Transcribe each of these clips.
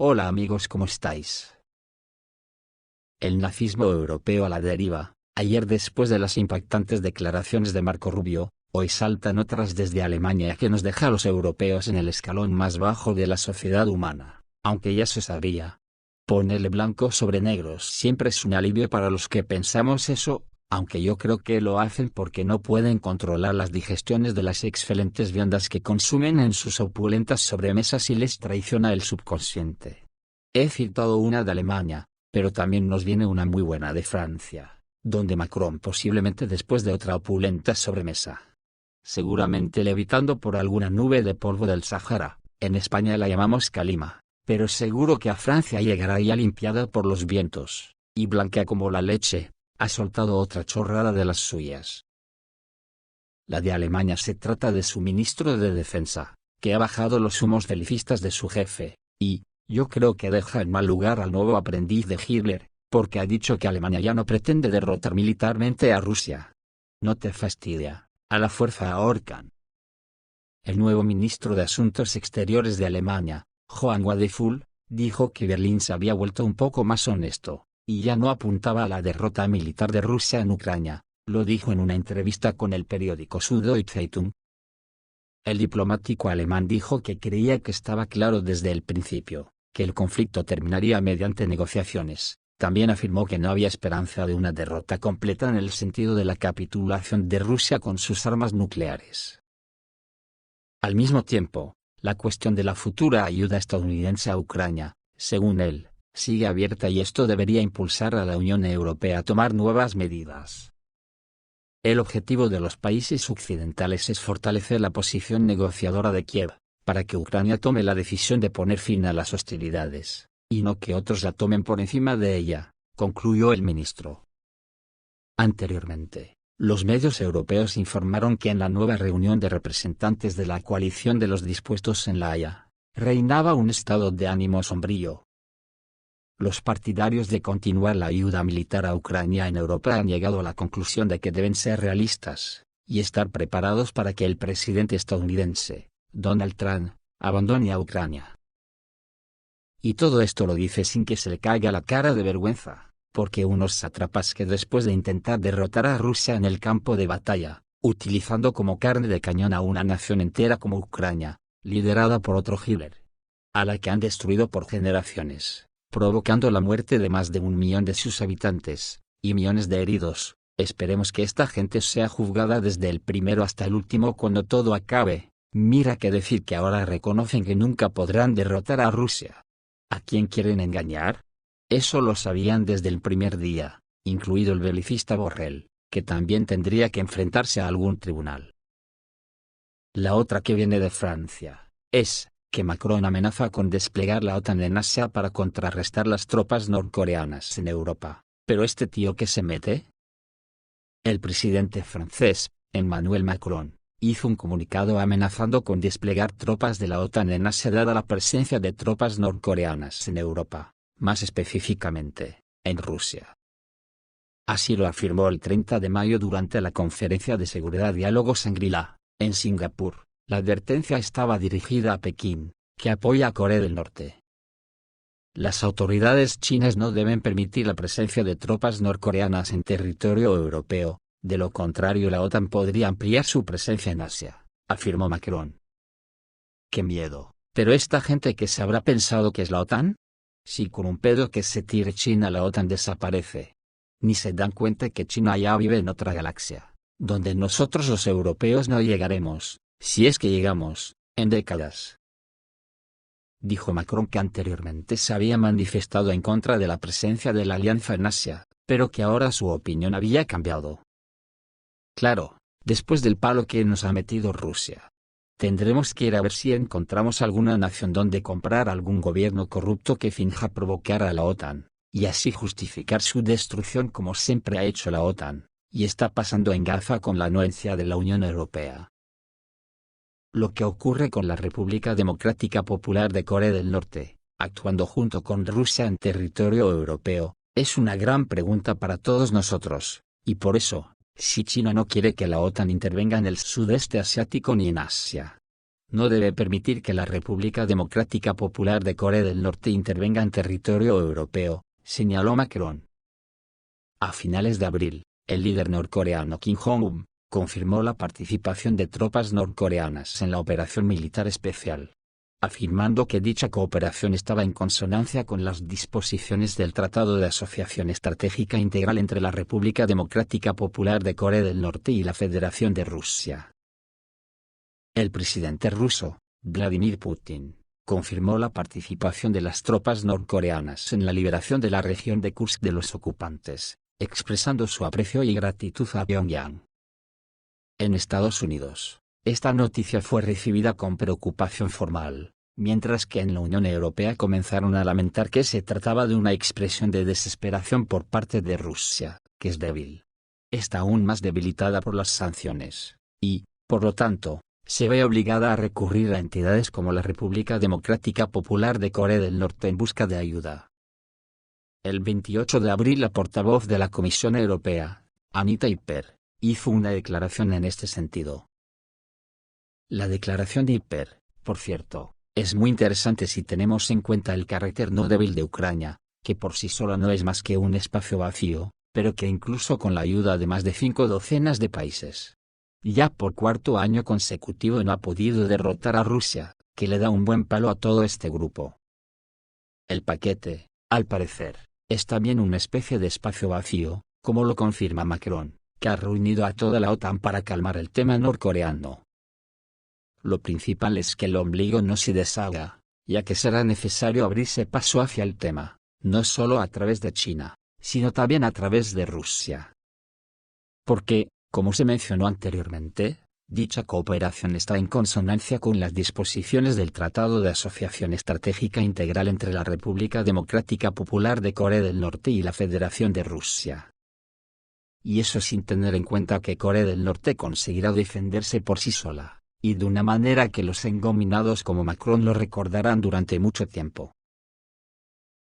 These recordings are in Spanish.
Hola amigos, ¿cómo estáis? El nazismo europeo a la deriva. Ayer, después de las impactantes declaraciones de Marco Rubio, hoy saltan otras desde Alemania que nos deja a los europeos en el escalón más bajo de la sociedad humana, aunque ya se sabía. Ponerle blanco sobre negros siempre es un alivio para los que pensamos eso, aunque yo creo que lo hacen porque no pueden controlar las digestiones de las excelentes viandas que consumen en sus opulentas sobremesas y les traiciona el subconsciente. He citado una de Alemania, pero también nos viene una muy buena de Francia, donde Macron posiblemente después de otra opulenta sobremesa, seguramente levitando por alguna nube de polvo del Sahara, en España la llamamos calima, pero seguro que a Francia llegará ya limpiada por los vientos, y blanca como la leche, ha soltado otra chorrada de las suyas. La de Alemania se trata de su ministro de Defensa, que ha bajado los humos belicistas de su jefe, y, yo creo que deja en mal lugar al nuevo aprendiz de Hitler, porque ha dicho que Alemania ya no pretende derrotar militarmente a Rusia. ¿No te fastidia? A la fuerza ahorcan. El nuevo ministro de Asuntos Exteriores de Alemania, Johann Wadephul, dijo que Berlín se había vuelto un poco más honesto, y ya no apuntaba a la derrota militar de Rusia en Ucrania, lo dijo en una entrevista con el periódico Süddeutsche Zeitung. El diplomático alemán dijo que creía que estaba claro desde el principio, que el conflicto terminaría mediante negociaciones. También afirmó que no había esperanza de una derrota completa en el sentido de la capitulación de Rusia con sus armas nucleares. Al mismo tiempo, la cuestión de la futura ayuda estadounidense a Ucrania, según él, sigue abierta y esto debería impulsar a la Unión Europea a tomar nuevas medidas. El objetivo de los países occidentales es fortalecer la posición negociadora de Kiev, para que Ucrania tome la decisión de poner fin a las hostilidades, y no que otros la tomen por encima de ella, concluyó el ministro. Anteriormente, los medios europeos informaron que en la nueva reunión de representantes de la coalición de los dispuestos en La Haya, reinaba un estado de ánimo sombrío. Los partidarios de continuar la ayuda militar a Ucrania en Europa han llegado a la conclusión de que deben ser realistas, y estar preparados para que el presidente estadounidense, Donald Trump, abandone a Ucrania. Y todo esto lo dice sin que se le caiga la cara de vergüenza, porque unos sátrapas que después de intentar derrotar a Rusia en el campo de batalla, utilizando como carne de cañón a una nación entera como Ucrania, liderada por otro Hitler, a la que han destruido por generaciones, provocando la muerte de más de 1 millón de sus habitantes, y millones de heridos. Esperemos que esta gente sea juzgada desde el primero hasta el último cuando todo acabe. Mira que decir que ahora reconocen que nunca podrán derrotar a Rusia. ¿A quién quieren engañar? Eso lo sabían desde el primer día, incluido el belicista Borrell, que también tendría que enfrentarse a algún tribunal. La otra que viene de Francia, es que Macron amenaza con desplegar la OTAN en Asia para contrarrestar las tropas norcoreanas en Europa. ¿Pero este tío qué se mete? El presidente francés, Emmanuel Macron, hizo un comunicado amenazando con desplegar tropas de la OTAN en Asia dada la presencia de tropas norcoreanas en Europa, más específicamente, en Rusia. Así lo afirmó el 30 de mayo durante la Conferencia de Seguridad Diálogo Shangri-La, en Singapur. La advertencia estaba dirigida a Pekín, que apoya a Corea del Norte. Las autoridades chinas no deben permitir la presencia de tropas norcoreanas en territorio europeo, de lo contrario la OTAN podría ampliar su presencia en Asia, afirmó Macron. ¡Qué miedo! ¿Pero esta gente que se habrá pensado que es la OTAN? Si con un pedo que se tire China la OTAN desaparece. Ni se dan cuenta que China ya vive en otra galaxia, donde nosotros los europeos no llegaremos, si es que llegamos, en décadas. Dijo Macron que anteriormente se había manifestado en contra de la presencia de la alianza en Asia, pero que ahora su opinión había cambiado. Claro, después del palo que nos ha metido Rusia. Tendremos que ir a ver si encontramos alguna nación donde comprar algún gobierno corrupto que finja provocar a la OTAN, y así justificar su destrucción como siempre ha hecho la OTAN, y está pasando en Gaza con la anuencia de la Unión Europea. Lo que ocurre con la República Democrática Popular de Corea del Norte, actuando junto con Rusia en territorio europeo, es una gran pregunta para todos nosotros, y por eso, si China no quiere que la OTAN intervenga en el sudeste asiático ni en Asia, no debe permitir que la República Democrática Popular de Corea del Norte intervenga en territorio europeo, señaló Macron. A finales de abril, el líder norcoreano Kim Jong-un confirmó la participación de tropas norcoreanas en la operación militar especial, afirmando que dicha cooperación estaba en consonancia con las disposiciones del Tratado de Asociación Estratégica Integral entre la República Democrática Popular de Corea del Norte y la Federación de Rusia. El presidente ruso, Vladimir Putin, confirmó la participación de las tropas norcoreanas en la liberación de la región de Kursk de los ocupantes, expresando su aprecio y gratitud a Pyongyang. En Estados Unidos, esta noticia fue recibida con preocupación formal, mientras que en la Unión Europea comenzaron a lamentar que se trataba de una expresión de desesperación por parte de Rusia, que es débil. Está aún más debilitada por las sanciones, y, por lo tanto, se ve obligada a recurrir a entidades como la República Democrática Popular de Corea del Norte en busca de ayuda. El 28 de abril la portavoz de la Comisión Europea, Anita Hyper, hizo una declaración en este sentido. La declaración de Hyper, por cierto, es muy interesante si tenemos en cuenta el carácter no débil de Ucrania, que por sí sola no es más que un espacio vacío, pero que incluso con la ayuda de más de 5 docenas de países, ya por cuarto año consecutivo no ha podido derrotar a Rusia, que le da un buen palo a todo este grupo. El paquete, al parecer, es también una especie de espacio vacío, como lo confirma Macron, que ha reunido a toda la OTAN para calmar el tema norcoreano. Lo principal es que el ombligo no se deshaga, ya que será necesario abrirse paso hacia el tema, no solo a través de China, sino también a través de Rusia. Porque, como se mencionó anteriormente, dicha cooperación está en consonancia con las disposiciones del Tratado de Asociación Estratégica Integral entre la República Democrática Popular de Corea del Norte y la Federación de Rusia. Y eso sin tener en cuenta que Corea del Norte conseguirá defenderse por sí sola, y de una manera que los engominados como Macron lo recordarán durante mucho tiempo.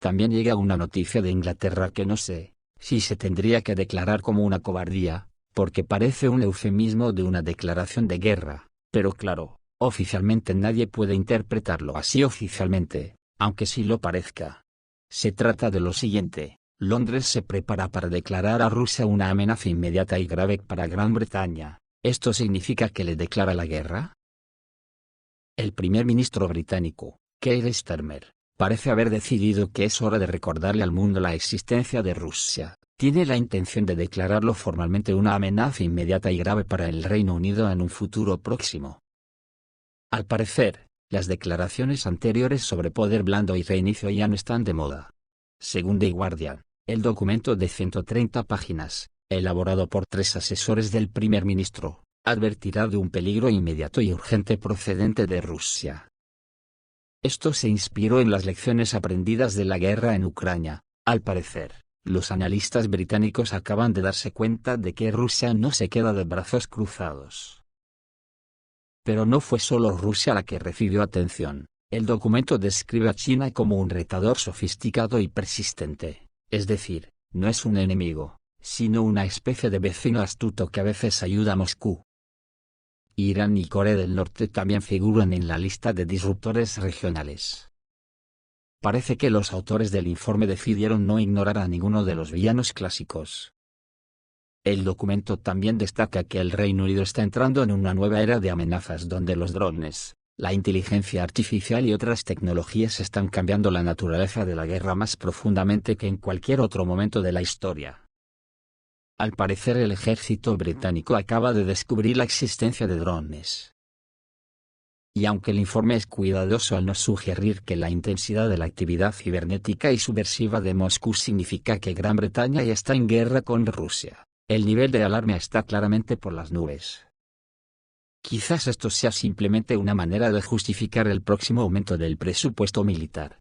También llega una noticia de Inglaterra que no sé si se tendría que declarar como una cobardía, porque parece un eufemismo de una declaración de guerra, pero claro, oficialmente nadie puede interpretarlo así oficialmente, aunque sí lo parezca. Se trata de lo siguiente: Londres se prepara para declarar a Rusia una amenaza inmediata y grave para Gran Bretaña. ¿Esto significa que le declara la guerra? El primer ministro británico, Keir Starmer, parece haber decidido que es hora de recordarle al mundo la existencia de Rusia. Tiene la intención de declararlo formalmente una amenaza inmediata y grave para el Reino Unido en un futuro próximo. Al parecer, las declaraciones anteriores sobre poder blando y reinicio ya no están de moda. Según The Guardian, el documento de 130 páginas, elaborado por 3 asesores del primer ministro, advertirá de un peligro inmediato y urgente procedente de Rusia. Esto se inspiró en las lecciones aprendidas de la guerra en Ucrania. Al parecer, los analistas británicos acaban de darse cuenta de que Rusia no se queda de brazos cruzados. Pero no fue solo Rusia la que recibió atención. El documento describe a China como un retador sofisticado y persistente, es decir, no es un enemigo, sino una especie de vecino astuto que a veces ayuda a Moscú. Irán y Corea del Norte también figuran en la lista de disruptores regionales. Parece que los autores del informe decidieron no ignorar a ninguno de los villanos clásicos. El documento también destaca que el Reino Unido está entrando en una nueva era de amenazas donde los drones, la inteligencia artificial y otras tecnologías están cambiando la naturaleza de la guerra más profundamente que en cualquier otro momento de la historia. Al parecer el ejército británico acaba de descubrir la existencia de drones. Y aunque el informe es cuidadoso al no sugerir que la intensidad de la actividad cibernética y subversiva de Moscú significa que Gran Bretaña ya está en guerra con Rusia, el nivel de alarma está claramente por las nubes. Quizás esto sea simplemente una manera de justificar el próximo aumento del presupuesto militar.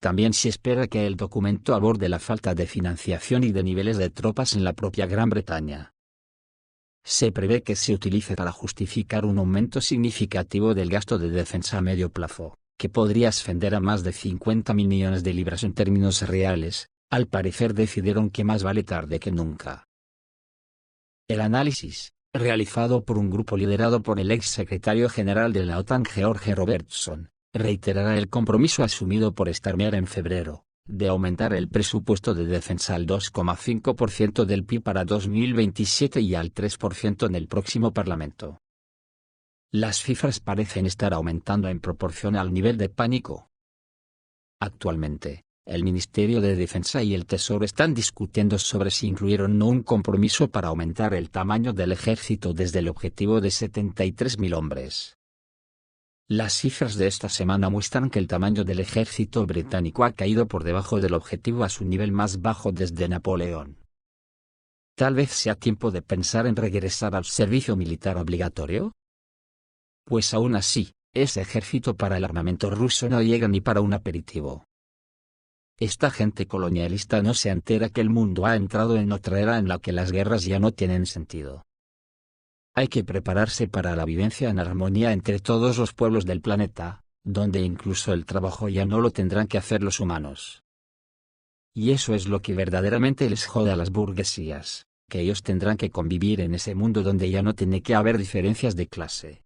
También se espera que el documento aborde la falta de financiación y de niveles de tropas en la propia Gran Bretaña. Se prevé que se utilice para justificar un aumento significativo del gasto de defensa a medio plazo, que podría ascender a más de 50.000 millones de libras en términos reales. Al parecer decidieron que más vale tarde que nunca. El análisis, realizado por un grupo liderado por el ex secretario general de la OTAN George Robertson, reiterará el compromiso asumido por Starmer en febrero, de aumentar el presupuesto de defensa al 2,5% del PIB para 2027 y al 3% en el próximo Parlamento. Las cifras parecen estar aumentando en proporción al nivel de pánico. Actualmente, el Ministerio de Defensa y el Tesoro están discutiendo sobre si incluir o no un compromiso para aumentar el tamaño del ejército desde el objetivo de 73.000 hombres. Las cifras de esta semana muestran que el tamaño del ejército británico ha caído por debajo del objetivo a su nivel más bajo desde Napoleón. Tal vez sea tiempo de pensar en regresar al servicio militar obligatorio. Pues aún así, ese ejército para el armamento ruso no llega ni para un aperitivo. Esta gente colonialista no se entera que el mundo ha entrado en otra era en la que las guerras ya no tienen sentido. Hay que prepararse para la vivencia en armonía entre todos los pueblos del planeta, donde incluso el trabajo ya no lo tendrán que hacer los humanos. Y eso es lo que verdaderamente les jode a las burguesías, que ellos tendrán que convivir en ese mundo donde ya no tiene que haber diferencias de clase.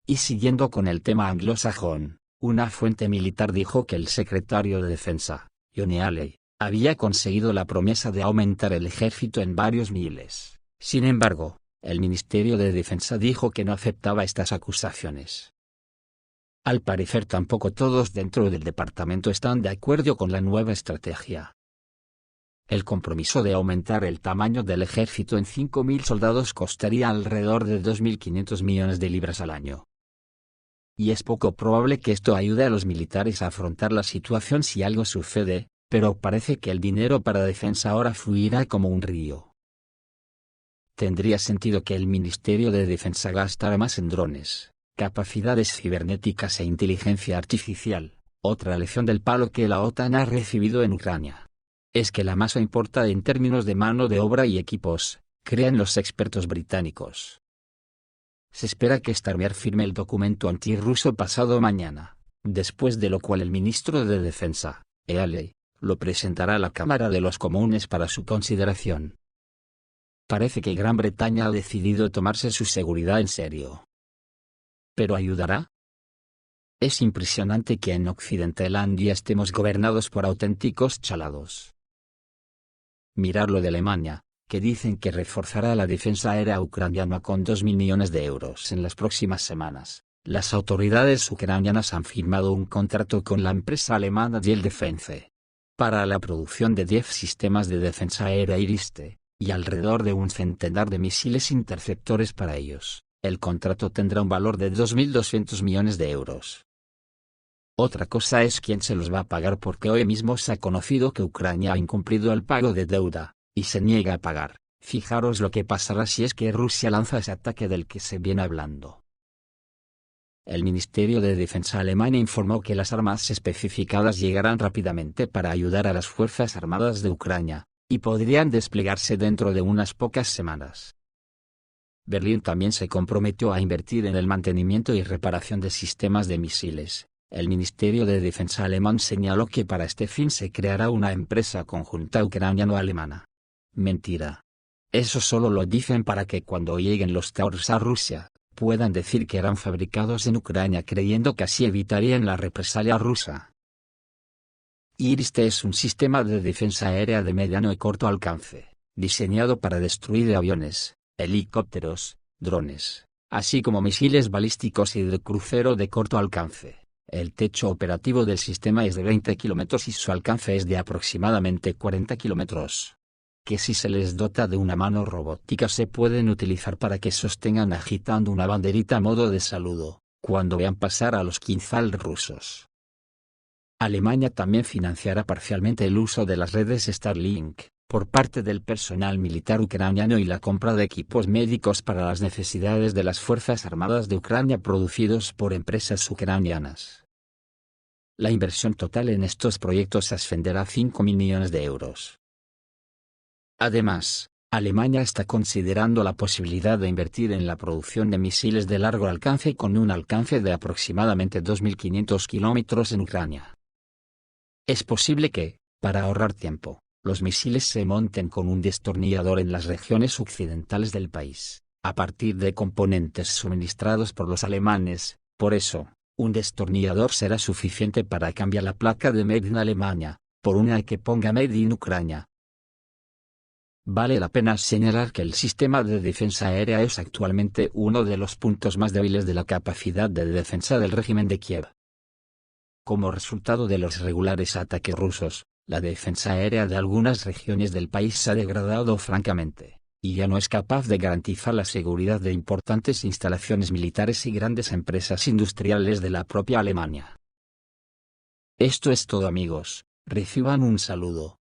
Y siguiendo con el tema anglosajón, una fuente militar dijo que el secretario de Defensa, Johnny Hawley, había conseguido la promesa de aumentar el ejército en varios miles. Sin embargo, el Ministerio de Defensa dijo que no aceptaba estas acusaciones. Al parecer tampoco todos dentro del departamento están de acuerdo con la nueva estrategia. El compromiso de aumentar el tamaño del ejército en 5.000 soldados costaría alrededor de 2.500 millones de libras al año. Y es poco probable que esto ayude a los militares a afrontar la situación si algo sucede, pero parece que el dinero para defensa ahora fluirá como un río. Tendría sentido que el Ministerio de Defensa gastara más en drones, capacidades cibernéticas e inteligencia artificial. Otra lección del palo que la OTAN ha recibido en Ucrania es que la masa importa en términos de mano de obra y equipos, creen los expertos británicos. Se espera que Starmer firme el documento antirruso pasado mañana, después de lo cual el ministro de Defensa, Hawley, lo presentará a la Cámara de los Comunes para su consideración. Parece que Gran Bretaña ha decidido tomarse su seguridad en serio. ¿Pero ayudará? Es impresionante que en Occidentallandia estemos gobernados por auténticos chalados. Mirar lo de Alemania, que dicen que reforzará la defensa aérea ucraniana con 2.000 millones de euros en las próximas semanas. Las autoridades ucranianas han firmado un contrato con la empresa alemana Diehl Defense para la producción de 10 sistemas de defensa aérea Iris-T, y alrededor de un centenar de misiles interceptores para ellos. El contrato tendrá un valor de 2.200 millones de euros. Otra cosa es quién se los va a pagar, porque hoy mismo se ha conocido que Ucrania ha incumplido el pago de deuda y se niega a pagar. Fijaros lo que pasará si es que Rusia lanza ese ataque del que se viene hablando. El Ministerio de Defensa alemán informó que las armas especificadas llegarán rápidamente para ayudar a las Fuerzas Armadas de Ucrania, y podrían desplegarse dentro de unas pocas semanas. Berlín también se comprometió a invertir en el mantenimiento y reparación de sistemas de misiles. El Ministerio de Defensa alemán señaló que para este fin se creará una empresa conjunta ucraniano-alemana. Mentira. Eso solo lo dicen para que cuando lleguen los Taurs a Rusia, puedan decir que eran fabricados en Ucrania, creyendo que así evitarían la represalia rusa. Iris-T es un sistema de defensa aérea de mediano y corto alcance, diseñado para destruir aviones, helicópteros, drones, así como misiles balísticos y de crucero de corto alcance. El techo operativo del sistema es de 20 kilómetros y su alcance es de aproximadamente 40 kilómetros. Que si se les dota de una mano robótica se pueden utilizar para que sostengan agitando una banderita a modo de saludo, cuando vean pasar a los Kinzhal rusos. Alemania también financiará parcialmente el uso de las redes Starlink, por parte del personal militar ucraniano y la compra de equipos médicos para las necesidades de las Fuerzas Armadas de Ucrania producidos por empresas ucranianas. La inversión total en estos proyectos ascenderá a 5.000 millones de euros. Además, Alemania está considerando la posibilidad de invertir en la producción de misiles de largo alcance con un alcance de aproximadamente 2.500 kilómetros en Ucrania. Es posible que, para ahorrar tiempo, los misiles se monten con un destornillador en las regiones occidentales del país, a partir de componentes suministrados por los alemanes. Por eso, un destornillador será suficiente para cambiar la placa de Made in Alemania, por una que ponga Made in Ucrania. Vale la pena señalar que el sistema de defensa aérea es actualmente uno de los puntos más débiles de la capacidad de defensa del régimen de Kiev. Como resultado de los regulares ataques rusos, la defensa aérea de algunas regiones del país se ha degradado francamente, y ya no es capaz de garantizar la seguridad de importantes instalaciones militares y grandes empresas industriales de la propia Alemania. Esto es todo, amigos, reciban un saludo.